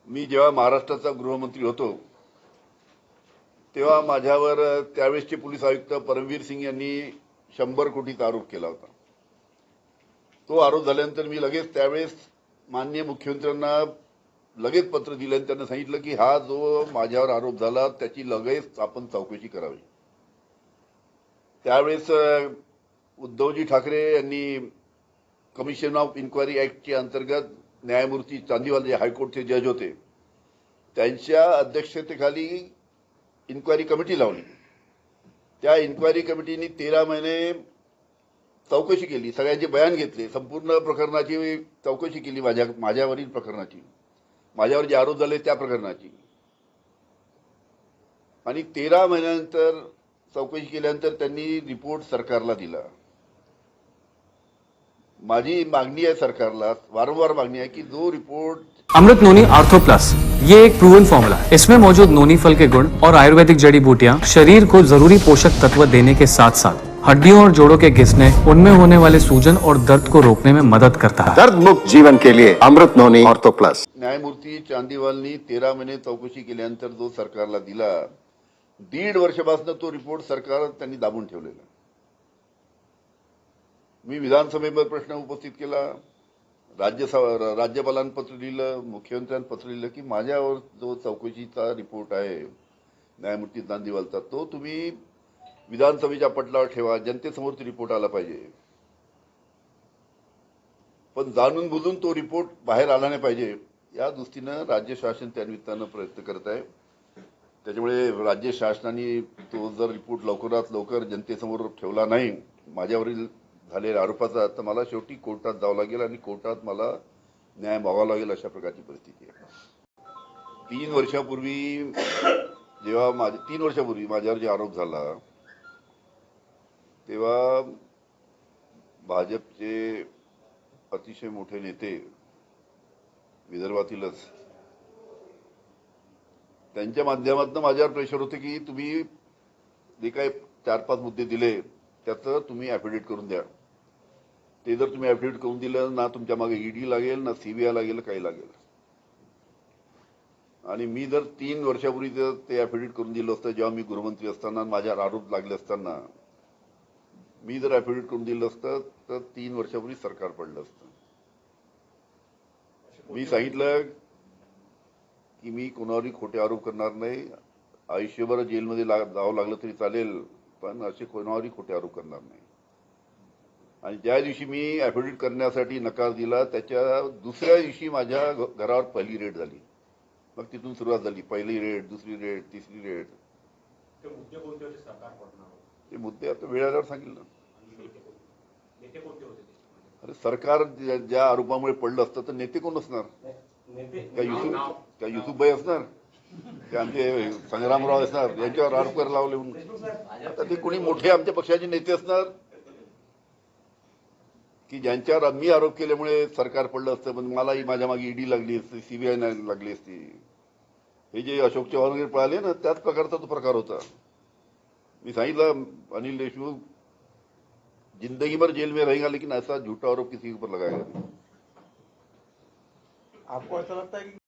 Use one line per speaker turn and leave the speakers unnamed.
मी जेव्हा महाराष्ट्राचा गृहमंत्री होतो तेव्हा माझ्यावर त्यावेळेसचे पोलीस आयुक्त परमवीर सिंग यांनी 100 कोटीचा आरोप केला होता। तो आरोप झाल्यानंतर मी लगेच त्यावेळेस माननीय मुख्यमंत्र्यांना लगेच पत्र दिलं आणि त्यांना सांगितलं की हा जो माझ्यावर आरोप झाला त्याची लगेच आपण चौकशी करावी। त्यावेळेस उद्धवजी ठाकरे यांनी कमिशन ऑफ इन्क्वायरी ऍक्टच्या अंतर्गत न्यायमूर्ती चांदीवाल जे हायकोर्टचे जज होते त्यांच्या अध्यक्षतेखाली इन्क्वायरी कमिटी लावली। त्या इन्क्वायरी कमिटीने 13 महिने चौकशी केली, सगळ्यांचे बयान घेतले, संपूर्ण प्रकरणाची चौकशी केली, माझ्यावरील प्रकरणाची, माझ्यावर जे आरोप झाले त्या प्रकरणाची। आणि 13 महिन्यानंतर चौकशी केल्यानंतर त्यांनी रिपोर्ट सरकारला दिला। माझी मागणी आहे सरकारला, वारंवार मागणी है कि जो रिपोर्ट
अमृत नोनी आर्थो प्लस, ये एक प्रूवन फॉर्मूला है। इसमें मौजूद नोनी फल के गुण और आयुर्वेदिक जड़ी बूटियां शरीर को जरूरी पोषक तत्व देने के साथ साथ हड्डियों और जोड़ों के घिसने, उनमें होने वाले सूजन और दर्द को रोकने में मदद करता है।
दर्द मुक्त जीवन के लिए अमृत नोनी ऑर्थो प्लस।
न्यायमूर्ती चांदीवालनी 13 महिने चौकशी केल्यानंतर जो सरकारला दिला, 1.5 वर्षापासून तो रिपोर्ट सरकार त्यांनी दाबून ठेवलेला। मी विधानसभेमध्ये प्रश्न उपस्थित केला, राज्यपालांना पत्र लिहिलं, मुख्यमंत्र्यांना पत्र लिहिलं की माझ्यावर जो चौकशीचा रिपोर्ट आहे न्यायमूर्ती चांदीवालचा तो तुम्ही विधानसभेच्या पटलावर ठेवा, जनतेसमोर तो रिपोर्ट आला पाहिजे। पण जाणून बुजून तो रिपोर्ट बाहेर आला नाही पाहिजे या दृष्टीनं राज्य शासन त्या निमित्तानं प्रयत्न करत आहे। त्याच्यामुळे राज्य शासनाने तो जर रिपोर्ट लवकरात लवकर जनतेसमोर ठेवला नाही माझ्यावरील झालेल्या आरोपाचा, तर मला शेवटी कोर्टात जावं लागेल आणि कोर्टात मला न्याय मागावा लागेल, अशा प्रकारची परिस्थिती आहे। 3 वर्षापूर्वी 3 वर्षापूर्वी माझ्यावर जे आरोप झाला तेव्हा भाजपचे अतिशय मोठे नेते विदर्भातीलच त्यांच्या माध्यमातून माझ्यावर प्रेशर होते की तुम्ही जे काही 4-5 मुद्दे दिले त्याचं तुम्ही ॲफिडेविट करून द्या। ते जर तुम्ही ॲफिडेविट करून दिलं ना तुमच्या मागे ईडी लागेल ना सीबीआय लागेल, काही लागेल। आणि मी जर 3 वर्षापूर्वी ते ॲफिडेविट करून दिलं असतं, जेव्हा मी गृहमंत्री असताना माझ्यावर आरोप लागले असताना मी जर ॲफिडेविट करून दिलं असतं तर 3 वर्षापूर्वी सरकार पडलं असतं। मी सांगितलं की मी कोणावरही खोटे आरोप करणार नाही, आयुष्यभर जेलमध्ये जावं लागलं तरी चालेल, पण असे कोणावरही खोटे आरोप करणार नाही। आणि ज्या दिवशी मी ॲफिडेविट करण्यासाठी नकार दिला त्याच्या दुसऱ्या दिवशी माझ्या घरावर पहिली रेड झाली। मग तिथून सुरुवात झाली, पहिली रेड, दुसरी रेड, तिसरी रेड। ते मुद्दे आता वेळ आल्यावर सांगेल ना। अरे सरकार ज्या आरोपामुळे पडलं असतं तर नेते कोण असणार? त्या युसुफभाई असणार, ते आमचे संग्रामराव असणार, यांच्यावर आरोप करायला लावले म्हणून। आता ते कोणी मोठे आमच्या पक्षाचे नेते असणार की ज्यांच्यावर मी आरोप केल्यामुळे सरकार पडलं असतं, पण मलाही माझ्या मागे ईडी लागली असती, सीबीआय लागली असती। हे जे अशोक चव्हाण वगैरे पळाले ना त्याच प्रकारचा तो प्रकार होता। मी सांगितलं अनिल देशमुख जिंदगी भर जेल में रहेगा लेकिन ऐसा झूठा आरोप किसी के ऊपर लगाएगा नहीं।
आपको ऐसा लगता है कि